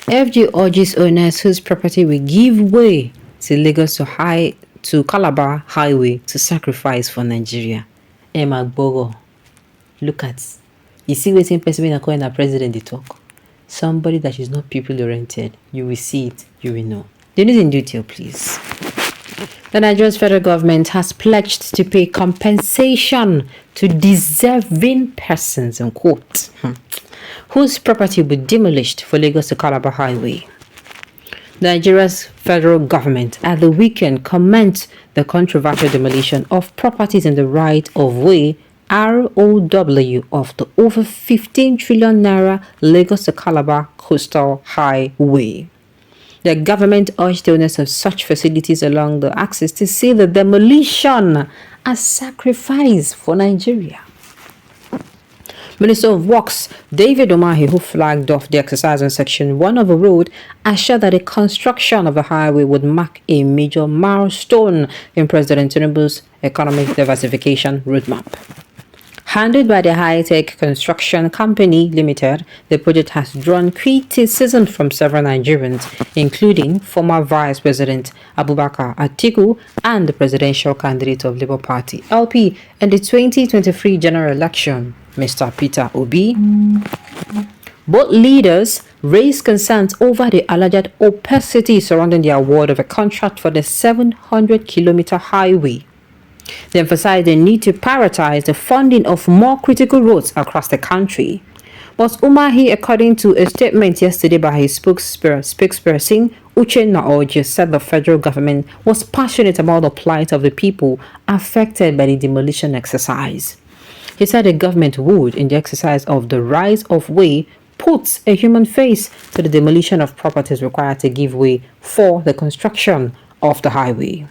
FG urges owners whose property will give way to Lagos to Calabar highway to sacrifice for Nigeria. Emma Bogo, look at. You see waiting person when calling a president they talk. Somebody that is not people oriented. You will see it, you will know. The news in detail, please. The Nigerian federal government has pledged to pay compensation to deserving persons, unquote, whose property will be demolished for Lagos to Calabar highway. Nigeria's federal government at the weekend commenced the controversial demolition of properties in the right of way ROW of the over 15 trillion naira Lagos to Calabar coastal highway. The government urged the owners of such facilities along the axis to see the demolition as sacrifice for Nigeria. Minister of Works David Umahi, who flagged off the exercise on Section 1 of the road, assured that the construction of the highway would mark a major milestone in President Tinubu's economic diversification roadmap. Handled by the High-Tech Construction Company Limited, the project has drawn criticism from several Nigerians, including former Vice President Abubakar Atiku and the presidential candidate of Labour Party (LP) in the 2023 general election, Mr. Peter Obi. Both leaders raised concerns over the alleged opacity surrounding the award of a contract for the 700-kilometer highway. They emphasized the need to prioritize the funding of more critical roads across the country. But Umahi, according to a statement yesterday by his spokesperson, Uchenna Oji, said the federal government was passionate about the plight of the people affected by the demolition exercise. He said the government would, in the exercise of the right of way, put a human face to the demolition of properties required to give way for the construction of the highway.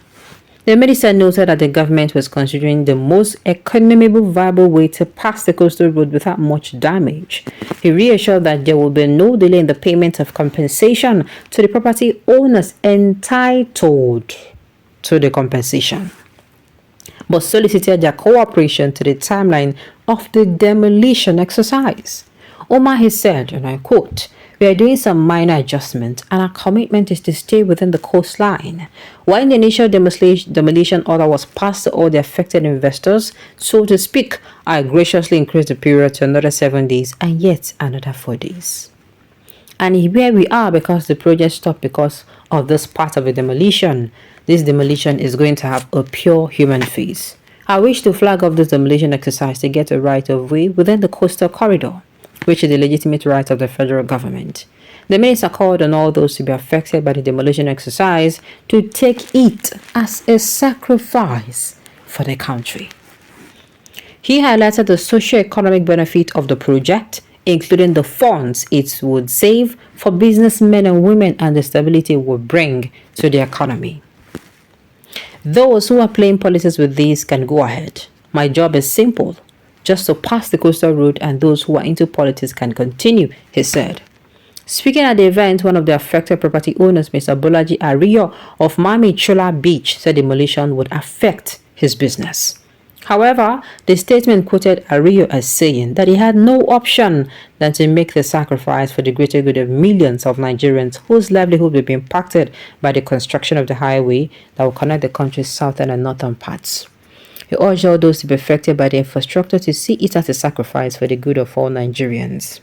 The minister noted that the government was considering the most economical viable way to pass the coastal road without much damage. He reassured that there will be no delay in the payment of compensation to the property owners entitled to the compensation, but solicited their cooperation to the timeline of the demolition exercise. Umahi said, and I quote, "We are doing some minor adjustments and our commitment is to stay within the coastline. While the initial demolition order was passed to all the affected investors, so to speak, I graciously increased the period to another 7 days and yet another 4 days. And here we are because the project stopped because of this part of the demolition. This demolition is going to have a pure human face. I wish to flag off this demolition exercise to get a right of way within the coastal corridor, which is the legitimate right of the federal government. The minister called on all those to be affected by the demolition exercise to take it as a sacrifice for the country. He highlighted the socio-economic benefit of the project, including the funds it would save for businessmen and women and the stability it would bring to the economy. Those who are playing politics with this can go ahead. My job is simple, just to pass the coastal road, and those who are into politics can continue, he said. Speaking at the event, one of the affected property owners, Mr. Bolaji Ariyo of Mami Chola Beach, said demolition would affect his business. However, the statement quoted Ariyo as saying that he had no option than to make the sacrifice for the greater good of millions of Nigerians whose livelihood will be impacted by the construction of the highway that will connect the country's southern and northern parts. He urged all those to be affected by the infrastructure to see it as a sacrifice for the good of all Nigerians.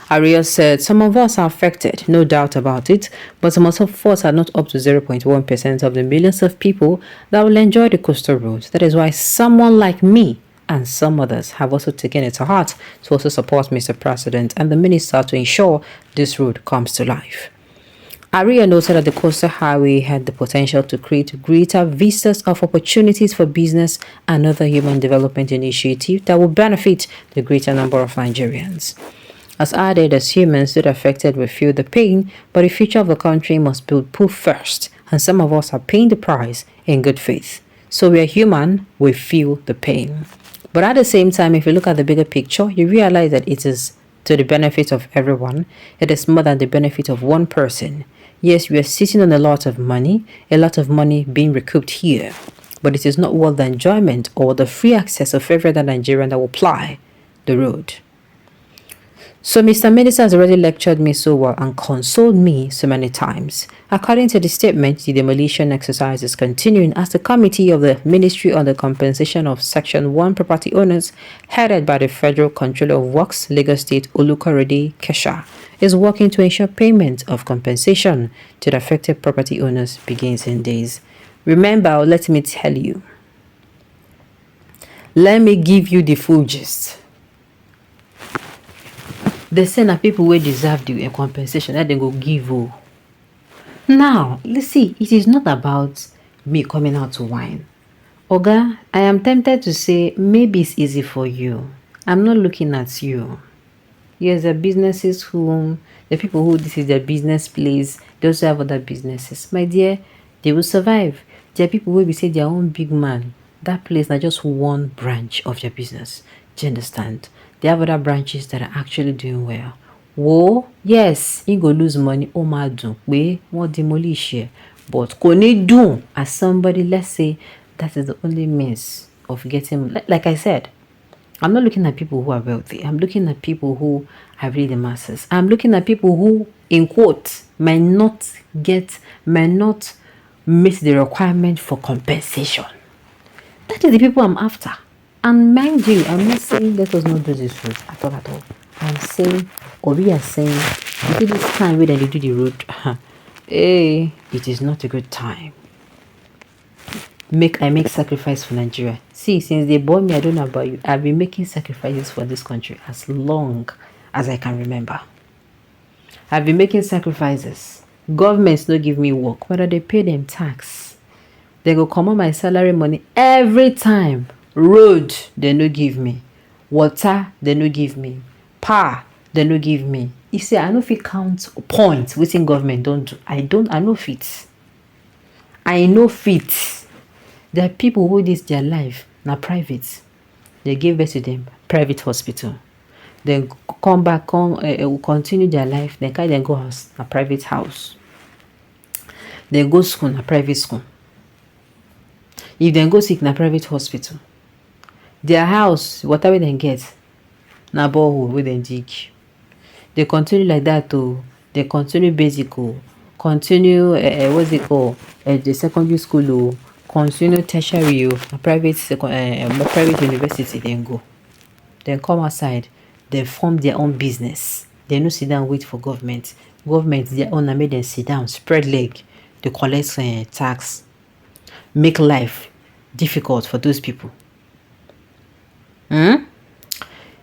Arias said, "Some of us are affected, no doubt about it, but some of us are not up to 0.1% of the millions of people that will enjoy the coastal road. That is why someone like me and some others have also taken it to heart to also support Mr. President and the minister to ensure this road comes to life." Aria noted that the coastal highway had the potential to create greater vistas of opportunities for business and other human development initiatives that will benefit the greater number of Nigerians. As added, as humans that are affected will feel the pain, but the future of the country must be put first, and some of us are paying the price in good faith. So we are human, we feel the pain. But at the same time, if you look at the bigger picture, you realize that it is to the benefit of everyone. It is more than the benefit of one person. Yes, we are sitting on a lot of money being recouped here, but it is not worth the enjoyment or the free access of every other Nigerian that will ply the road. So Mr. Minister has already lectured me so well and consoled me so many times. According to the statement, the demolition exercise is continuing as the committee of the Ministry on the Compensation of Section 1 property owners, headed by the Federal Controller of Works, Lagos State Olukorede Kesha, is working to ensure payment of compensation to the affected property owners begins in days. Remember, let me tell you, let me give you the full gist. They say na people wey deserve the compensation that they go give. Oh. Now, let's see, it is not about me coming out to whine. Oga, I am tempted to say maybe it's easy for you. I'm not looking at you. Yes, the businesses the people who this is their business place, they also have other businesses. My dear, they will survive. There are people who will say their own big man. That place is just one branch of their business. Do you understand? They have other branches that are actually doing well. Whoa, yes, you go lose money. Oh my do we what demolish here. But kò ní dùn as somebody, let's say that is the only means of getting, like I said, I'm not looking at people who are wealthy. I'm looking at people who are really the masses. I'm looking at people who, in quote, might not meet the requirement for compensation. That is the people I'm after. And mind you, I'm not saying let us not do this road at all. I'm saying, or we are saying, you see this time when they do the road, hey, it is not a good time. I make sacrifice for Nigeria. See, since they born me, I don't know about you, I've been making sacrifices for this country as long as I can remember. I've been making sacrifices. Governments don't give me work, whether they pay them tax. They go come on my salary money every time. Road, they no give me. Water, they no give me. Power, they no give me. You see, I no fit count points within government don't do. I know fit. I know fit. There are people who this their life na private. They give birth to them private hospital. Then come back, continue their life. Then carry them go house na private house. They go school na private school. If they go sick na private hospital. Their house, whatever they get, na borehole wey dem dig. They continue like that too. They continue basic, continue what's it called? The secondary school, continue tertiary, private university. Then go. Then come outside. They form their own business. They no sit down wait for government. Government their own, make them sit down, spread leg. They collect tax, make life difficult for those people.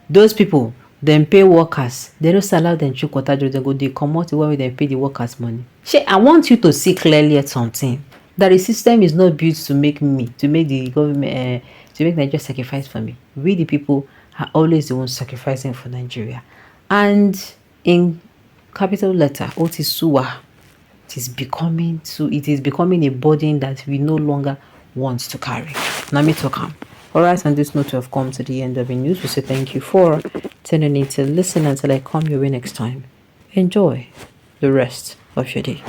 Those people then pay workers. They don't allow them to water. They go they come out where they pay the workers money. I want you to see clearly at something that the system is not built to make the government to make Nigeria sacrifice for me. We the people are always the ones sacrificing for Nigeria. And in capital letter, Otisuwa, it is becoming a burden that we no longer want to carry. Now me talk on. Alright, on this note, we have come to the end of the news. We say thank you for tuning in to listen until I come your way next time. Enjoy the rest of your day.